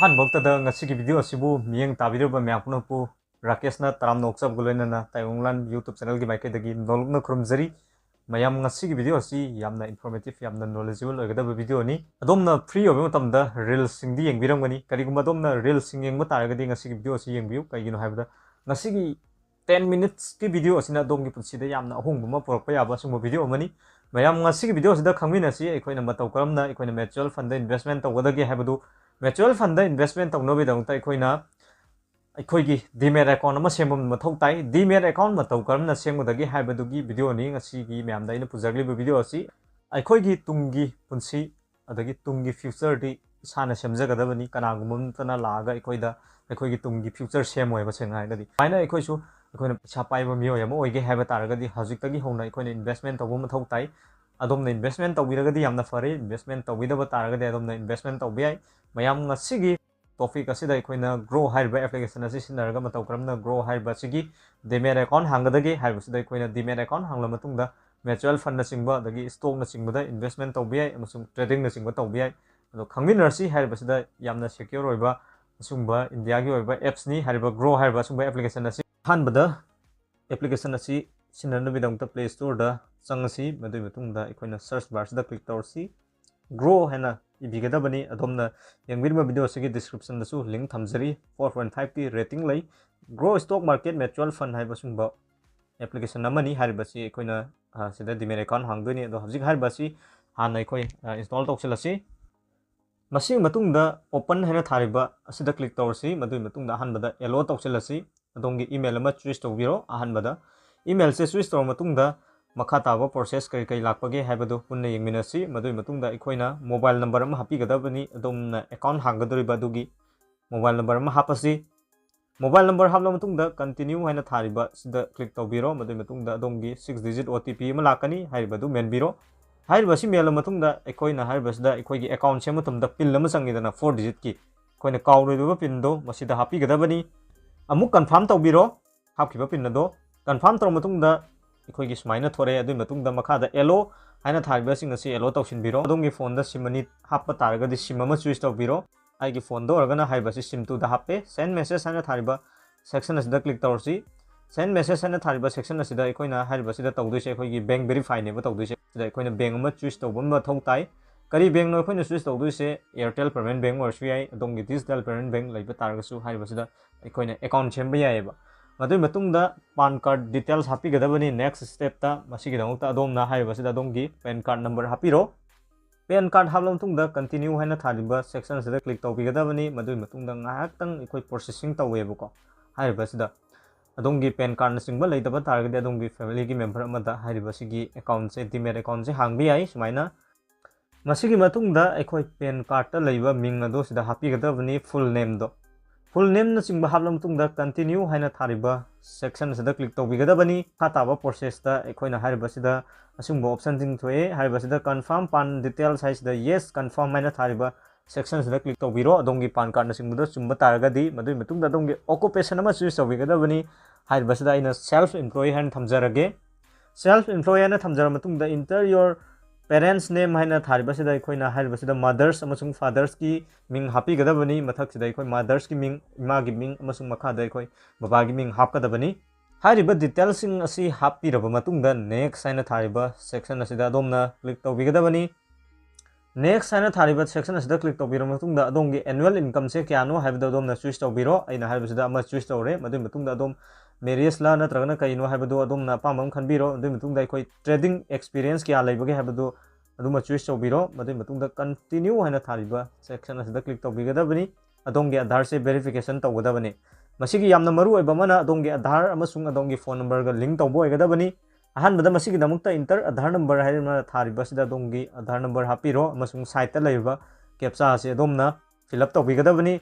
한먹다다 ngasi video asibu miyeng tabirba myapno pu rakeshna taram noksab gulena tayonglan youtube channel gi maike dagi nologna krumzari mayam ngasi video asi yamna informative yamna knowledgeable oigada video ni adomna free obe matamda reels singdi yengbirangani karigumba adomna reels sing yengba taragadi ngasi video asi yengbiu kaigino haibada ngasi gi 10 minutes ki video asina domgi punsida yamna ahongba ma porakpa yaba sungba video amani mayam ngasi gi video asida khangminasi aikoina matau karamna aikoina mutual fund investment tawgadagi haibadu mutual fund investment तौनबीदमत अखोई demat account same मथौ ताई demat account मतौ करमना सेमदगी हाइबदुगी video नि ngasi ma'am दा पुजरलिब video asi अखोई Tungi पुंसी अदगी Tungi future दी साना सेमजगदबनी कनागुमतना लागा अखोई Tungi future same होयबा सेंगाइगदी फाइना अखोइसु अखोइना पैसा पाइबा मियो यम ओइगे हाइबा तारगदी हजिकतगी होना अखोइना इन्वेस्टमेंट तौबो मथौ ताई अदोमना इन्वेस्टमेंट तौबिरगदी यामना फरे इन्वेस्टमेंट तौबिदबा तारगदी अदोमना इन्वेस्टमेंट तौबियाई मैम ngasi टॉपिक असिदा अखोइना ग्रो हाइबा एप्लीकेशन असि सिनरगा मतौ करमना ग्रो हाइबा सिगी डीमेट अकाउंट हांगदगी हाइबसिदा अखोइना डीमेट अकाउंट हांगला मतुंगदा म्यूचुअल फंड सिंगबा दगी स्टॉक न सिंगबदा इन्वेस्टमेंट तौबियाई अमसुंग ट्रेडिंग न सिंगबा तौबियाई अदो खंगमिनरसी हाइबसिदा यामना सिक्योर होइबा असुंगबा इंडिया गी होइबा एप्स नि हाइबा ग्रो हाइबा असुंगबा एप्लीकेशन असि हानबदा एप्लीकेशन असि सिनरनबिदंगता प्ले स्टोर दा चंगसी मदुइ मतुंगदा अखोइना सर्च बार सिदा क्लिक तौरसी ग्रो हैना इबिगदबनी अदोमना यंगबिरबा वीडियो से डिस्क्रिप्शन दसु लिंक थमजरी 4.5 की रेटिंग लई grow stock market mutual fund है बसुंबा एप्लीकेशन नमनी हारिबसी अखोइना सिदा डीमेट अकाउंट हांगदोनी अदो हजिक हारिबसी हाना अखोइ इंस्टॉल तौसलसी मसी मतुंगदा ओपन हैना थारिबा असिदा क्लिक तौरसी मदुइ मतुंगदा हनबदा एलो तौसलसी अदोंगी ईमेल अमा चूज तौबिरो अहनबदा ईमेल से चूज तौर मतुंगदा मखा ताबा प्रोसेस कई कई लापगे हाइबदो पुन्ने यंगमिनसी मदुइ मतुंगदा अखोइना मोबाइल नंबर अमा हापिगदबनी अदोमना अकाउंट हांगदोरिबा दुगी मोबाइल नंबर अमा हापसी मोबाइल नंबर हापला मतुंगदा कंटिन्यू हैना थारिबा सिदा क्लिक तौबिरो मदुइ मतुंगदा अदोमगी 6 डिजिट ओटीपी अमा लाकनी हाइबदु मेनबिरो हाइबसी मेल मतुंगदा अखोइना हाइबसदा अखोइगी अकाउंट से मतुंगदा पिन अमा संगिदना 4 डिजिट की अखोइना काउरोइबा पिन दो मसिदा हापिगदबनी अमुक कंफर्म तौबिरो हापखिबा पिन दो कंफर्म तौर मतुंगदा अखोइगी सुमाइना थोरे अदुइ मतुंगदा मखादा एलो हाइना थारिबसिंग असि एलो तौसिनबिरो अदोमगी फोन दा सिम अनि हापा तारगदी सिम अमा चूज तौबिरो आइगी फोन दो अरगना हाइबसि सिम टू दा हापे सेंड मेसेज हाइना थारिबा सेक्शन असिदा क्लिक तौरसी सेंड मेसेज हाइना थारिबा सेक्शन असिदा अखोइना हारिबसिदा तौदोइसे अखोइगी बैंक वेरीफाई नेबा तौदोइसे सिदा अखोइना बैंक अमा चूज तौबा मथौ ताई करी बैंक नो अखोइना चूज तौदोइसे एयरटेल पेमेंट बैंक ओरसु याई अदोमगी डिजिटल पेमेंट बैंक लैबा तारगसु हारिबसिदा अखोइना अकाउंट सेमबा याइबा मदुइ मतुंगदा पान कार्ड डिटेल्स हापिगदबनी नेक्स्ट स्टेप ता मसिगिदमक्ता अदोमना हाइबसिदा अदोमगी पैन कार्ड नंबर हापिरो पैन कार्ड हापला मतुंगदा कंटिन्यू हाइना थारिबा सेक्शन सिदा क्लिक तौबिगदबनी मदुइ मतुंगदा ngahaktang इखोइ प्रोसेसिंग तौवेबको हाइबसिदा अदोमगी पैन कार्ड नसिंगबा लैतबा तारगदि अदोमगी फैमिली की मेंबर अमदा हाइबसिगी अकाउंट से डीमेट अकाउंट से हांगबि याई सुमाइना मसिगी मतुंगदा अखोइ पैन कार्ड ता लैबा मिंग अदो सिदा हापिगदबनी फुल नेम दो फुल नेम न चिंबा हाबला मतुंगदा कंटिन्यू हाइना थारिबा सेक्शन सिदा क्लिक तौबिगदबनी खाताबा प्रोसेस ता अखोइना हारिबसिदा असुंबा ऑप्शन जिंग थोए हारिबसिदा कंफर्म पान डिटेल्स हाइसिदा यस कंफर्म हाइना थारिबा सेक्शन सिदा क्लिक तौबिरो अदोंगी पान कार्ड न चिंबदा चुंबा तारगदी मदुइ मतुंगदा अदोंगी ऑक्युपेशन अमा चूज तौबिगदबनी हारिबसिदा आइना सेल्फ एम्प्लॉय हाइन थमजरगे सेल्फ एम्प्लॉय हाइन थमजर मतुंगदा इंटर योर पेरेंट्स नेम हाइना थारिबसिदा अखोइना हारिबसिदा मदर्स अमसुंग फादर्स की मिंग हापिगदबनी मथकसिदा अखोइ मदर्स की मिंग इमा की मिंग अमसुंग मखादा अखोइ बाबा की मिंग हापकदबनी हारिबा डिटेल्स सिंग असि हापिरबा मतुंगदा नेक्स्ट हाइना थारिबा सेक्शन असिदा अदोमना क्लिक तौबिगदबनी नेक्स्ट हाइना थारिबा सेक्शन असिदा क्लिक तौबिरो मतुंगदा अदोमगी एनुअल इनकम से क्यानो हाइबदा अदोमना चूज तौबिरो अइना हारिबसिदा अमा चूज तौरे मदुइ मतुंगदा अदोम मेरियस ला नत्रगना कइनो हाइबदो अदोमना पामम खनबिरो अदुइ मतुंगदा अखोइ ट्रेडिंग एक्सपीरियंस क्या लैबगे हाइबदो अदुमा चूज तौबिरो मदुइ मतुंगदा कंटिन्यू हाइना थारिबा सेक्शन असिदा क्लिक तौबिगदबनी अदोमगी आधार से वेरिफिकेशन तौगदबनी मसिगी यामना मरु ओइबा मना अदोमगी आधार अमसुंग अदोमगी फोन नंबर गा लिंक तौबो ओइगदबनी अहानबदा मसिगी दमुक्ता इंटर आधार नंबर हाइना थारिबा सिदा अदोमगी आधार नंबर हापिरो अमसुंग साइट ता लैबा कैप्चा से अदोमना फिलअप तौबिगदबनी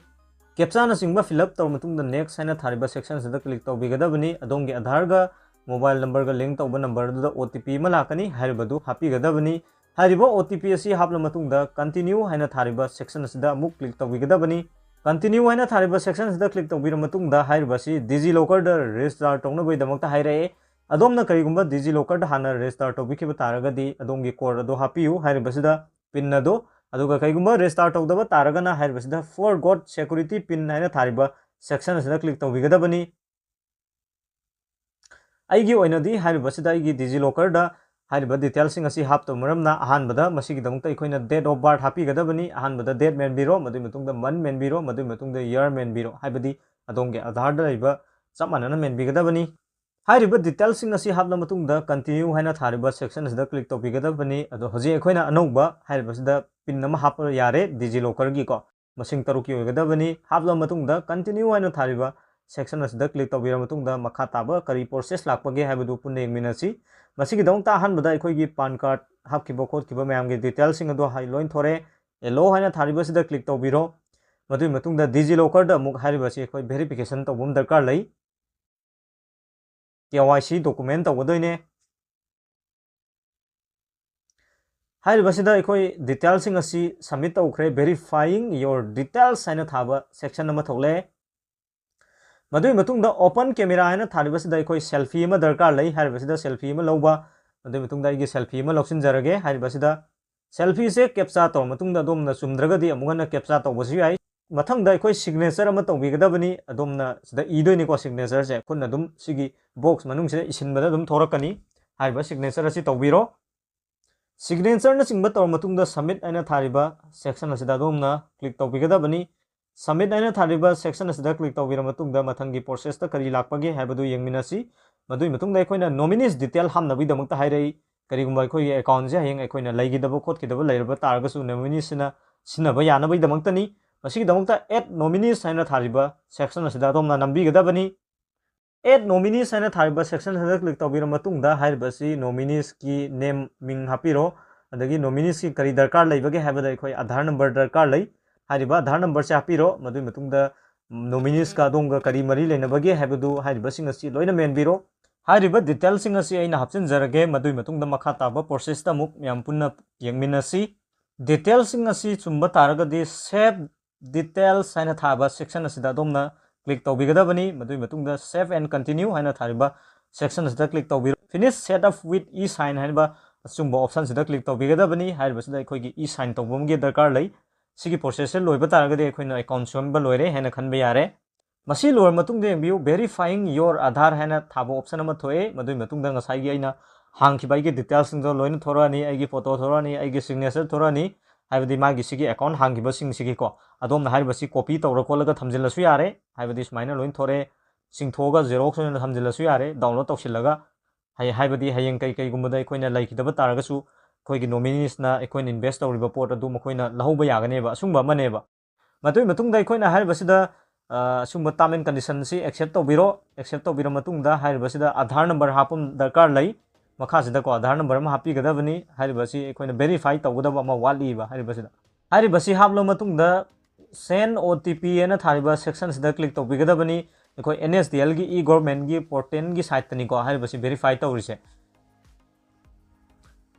कैप्चा न सिंगबा फिलअप तौर मतुंगदा नेक्स्ट हाइना थारिबा सेक्शन सिदा क्लिक तौबिगदबनी अदोमगी आधार गा मोबाइल नंबर गा लिंक तौबा नंबर दुदा ओटीपी मा लाकनी हाइबदु हापिगदबनी हारिबा ओटीपी असि हापला मतुंगदा कंटिन्यू हाइना थारिबा सेक्शन असिदा अमुक क्लिक तौबिगदबनी कंटिन्यू हाइना थारिबा सेक्शन असिदा क्लिक तौबिर मतुंगदा हाइबसी डिजी लॉकर दा रजिस्टर तौनबोय दमक्ता हाइराए अदोमना करिगुंबा डिजी लॉकर दा हाना रजिस्टर तौबिखिबा तारगदी अदोमगी कोड अदो हापियु हाइबसिदा पिन अदो अदुगा कईगुंबा रिस्टार्ट तौदबा तारगना हाइरबसिदा फॉरगॉट सिक्योरिटी पिन हाइना थारिबा सेक्शन असिदा क्लिक तौबिगदबनी आइगी ओइनदी हाइरबसिदा आइगी डिजिलॉकर हाइरबा डिटेल्सिंग असि हापतो मरमना अहानबदा मसिगिदमुक्ता अखोइना डेट ऑफ बर्थ हापिगदबनी अहानबदा डेट मेनबिरो मदुइ मतुंगदा मन मेनबिरो मदुइ मतुंगदा ईयर मेनबिरो हाइबदी अदोंगे आधार दा लैबा चप मानना मेनबिगदबनी हाइरिबा डिटेल्सिंग असि हापला मतुंगदा कंटिन्यू हाइना थारिबा सेक्शन असिदा क्लिक तौबिगदबनी अदो हजि अखोइना अनौबा हाइरबसिदा पिन अमा हाप यारे डिजिलॉकर गी को मसिंग तरुकी ओइगदबनी हापला मतुंगदा कंटिन्यू हाइना थारिबा सेक्शन असिदा क्लिक तौबिरा मतुंगदा मखा ताबा करी प्रोसेस लाकपगे हाइबदु पुन्ने यंगमिनसी मसिगिदमुक्ता अहानबदा अखोइगी पान कार्ड हापखिबा खोटखिबा मयामगी डिटेल्सिंग अदो हाइ लोइन थोरे एलो हाइना थारिबसिदा क्लिक तौबिरो मदुइ मतुंगदा डिजिलॉकर दा मुक हाइरिबसि अखोइ वेरिफिकेशन तौबम दरकार लै KYC डॉक्यूमेंट तौगदोइने हाइरिबसिदा अखोइ डिटेल्सिंग असि सबमिट तौखरे वेरीफाइंग योर डिटेल्स हाइना थाबा सेक्शन अमा थौले मदुइ मतुंगदा ओपन कैमरा हाइना थारिबसिदा अखोइ सेल्फी अमा दरकार लै हाइरिबसिदा सेल्फी अमा लौबा मदुइ मतुंगदा आइगी सेल्फी अमा लौसिनजरगे हाइरिबसिदा सेल्फी से कैप्चा तौर मतुंगदा दोमना चुमद्रगदि अमुगना कैप्चा तौबसु याइ मथंगदा अखोइ सिग्नेचर अमा तौबिगदबनी अदोमना सिदा इदोइनिको सिग्नेचर से खुन्ना दुम सिगी बॉक्स मनुंग से इसिनबदा दुम थोरकनी हाइबा सिग्नेचर असि तौबिरो सिग्नेचर न सिंगबा तौर मतुंगदा सबमिट आइना थारिबा सेक्शन असिदा दोमना क्लिक तौबिगदबनी सबमिट आइना थारिबा सेक्शन असिदा क्लिक तौबिरा मतुंगदा मथंगी प्रोसेस ता करी लाकपगे हाइबदु यंगमिनसी मदुइ मतुंगदा अखोइना नॉमिनीज डिटेल हामनबीदमक्ता हाइरई करीगुंबा अखोइ अकाउंट से हयंग अखोइना लैगिदबो खोटकिदबो लैरबा तारगसु नॉमिनीसना सिनबा यानबैदमक्तनी मसिगिदमक्ता एड नॉमिनीज हाइना थारिबा सेक्शन असिदा दोमना नंबीगदबनी एड नॉमिनीज हाइना थारिबा सेक्शन असिदा क्लिक तौबिरा मतुंगदा हाइरबसि नॉमिनीज की नेम मिंग हापिरो अदगी नॉमिनीज की करी दरकार लैबगे हाइबदा अखोइ आधार नंबर दरकार लै हाइरिबा आधार नंबर से हापिरो मदुइ मतुंगदा नॉमिनीज का दोंगा करी मरी लेनबगे हाइबदु हाइरिबसिंग असि लोइना मेनबिरो हाइरिबा डिटेल्सिंग असि अइना हापचिनजरगे मदुइ मतुंगदा मखा ताबा प्रोसेस ता मुक याम पुन्ना यंगमिनसी डिटेल्सिंग असि चुम्बा तारगदि सेव डिटेल्स हाइना थाबा सेक्शन असिदा दोमना क्लिक तौबिगदबनी मदुइ मतुंगदा सेव एंड कंटिन्यू हाइना थारिबा सेक्शन असिदा क्लिक तौबिरो finish set up with e sign हाइबा अचुंबा ऑप्शन सिदा क्लिक तौबिगदबनी हाइरिबसिदा अखोइगी ई साइन तौबमगे दरकार लै सिगी प्रोसेस लोइबा तारगदि अखोइना अकाउंट सोमबा लोइरे हैना खनबा यारे मसी लोर मतुंगदे यंबिउ वेरीफाइंग योर आधार हैना थाबा ऑप्शन अमा थोए मदुइ मतुंगदा ngसाइगी अइना हांगखिबाइगी डिटेल्स सिंगदो लोइन थोरानी आइगी फोटो थोरानी आइगी सिग्नेचर थोरानी हाइबदि मागी सिगी अकाउंट हांगिबा सिंगसिगी को अदोमना हाइबसि कॉपी तौरा कोलगा थमजिलसु यारे हाइबदि स्माइना लोइन थोरे सिंगथोगा जेरोक्स ओइना थमजिलसु यारे डाउनलोड तौसिलगा हाइबदि हयंग कई गुंबदा अखोइना लाइखिदबा तारगसु अखोइगी नॉमिनीसना अखोइना इन्वेस्ट तौरिबा पोट अदु मखोइना लहौबा यागनेबा असुंबा मनेबा मदुइ मतुंगदा अखोइना हाइबसिदा असुंबा टर्म एंड कंडीशन से एक्सेप्ट तौबिरो मतुंगदा हाइबसिदा आधार नंबर हापम दरकार लै मखासिदा को आधार नंबर अमा हापिगदबनी हाइबसि अखोइना वेरीफाई तौगदबा अमा वालीबा हाइबसिदा हाइबसि हापलो मतुंगदा सेंड OTP एना थारिबा सेक्शन सिदा क्लिक तौबिगदबनी अखोइ NSDL की ई गवर्नमेंट की पोर्टल की साइट तनिको हाइबसि वेरीफाई तौरिसे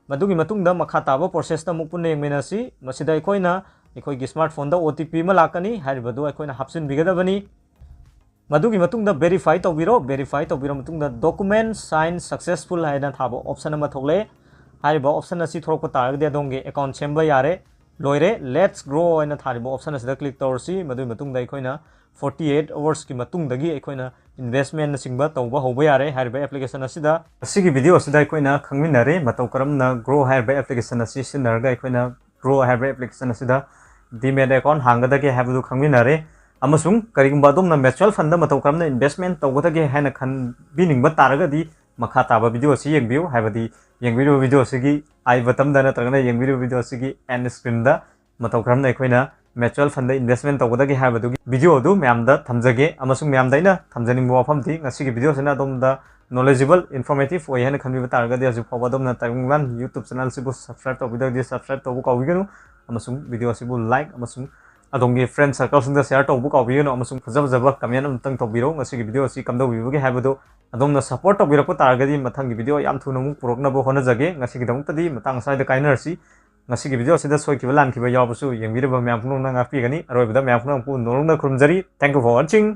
मदुगी मतुंगदा मखा ताबा प्रोसेस ता मुपुन यंगमिनसी मसिदा अखोइना अखोइगी स्मार्टफोन दा OTP मा लाकनी हाइबदु अखोइना हापसिन बिगदबनी मदुगी मतुंगदा वेरीफाई तौबिरो मतुंगदा डॉक्यूमेंट साइन सक्सेसफुल हाइना थाबा ऑप्शन अमा थोले हाइबा ऑप्शन असि थोरकपा तारगदे दोंगे अकाउंट सेमबा यारे लोइरे लेट्स ग्रो हाइना थारिबा ऑप्शन असिदा क्लिक तौरसी मदुई मतुंगदा अखोइना 48 आवर्स की मतुंगदगी अखोइना इन्वेस्टमेंट सिंगबा तौबा होबा यारे हाइबा एप्लीकेशन असिदा असिगी वीडियो असिदा अखोइना खंगमिनरे मतौ करमना ग्रो हाइबा एप्लीकेशन असि सिनरगा अखोइना ग्रो हाइबा एप्लीकेशन असिदा डीमेट अकाउंट हांगदगे हाइबदु खंगमिनरे अमसुंग करिगुंबा दोमना म्यूचुअल फंड मतौ करमना इन्वेस्टमेंट तौबदगे हाइना खनबिनिंगबा तारगदी मखा ताबा वीडियो असि यंगबिउ हाइबदि यंगबिरो वीडियो असिगी आई बटम दा नत्रगना यंगबिरो वीडियो असिगी एंड स्क्रीन दा मतौ करमना अखोइना म्यूचुअल फंड इन्वेस्टमेंट तौबदगे हाइबदुगी वीडियो अदु म्यामदा थमजगे अमसुंग म्यामदाइना थमजनिंग वाफमथि ngasiगी वीडियो सना दोमदा knowledgeable informative ओय हन खनबि तारगदि अजु फवा दोमना तारगुंगलान YouTube चैनल सिबु सब्सक्राइब तौबिदगदि सब्सक्राइब तौबु काउबिगनु अमसुंग वीडियो सिबु लाइक अमसुंग अदोंगी फ्रेंड सर्कल सिंग शेयर तौबु काउबिगनु अमसुंग फजब कमेंट अमतंग तौबिरो ngasiगी वीडियो असि कमदौबिबगे हाइबदो अदोमना सपोर्ट तौबिरको तारगदि मथंगी वीडियो याम थुनमु पुरकनबो होनजगे ngasiगी दमतदि मतंग साइड काइनरसी ngasiगी वीडियो सिदा सोइखिबा लानखिबा यावबसु यंगबिरबा म्यामपुनो नांगापिगनि अरोइबदा म्यामपुनो पु नोरंगना खुरमजरी थैंक यू फॉर वाचिंग।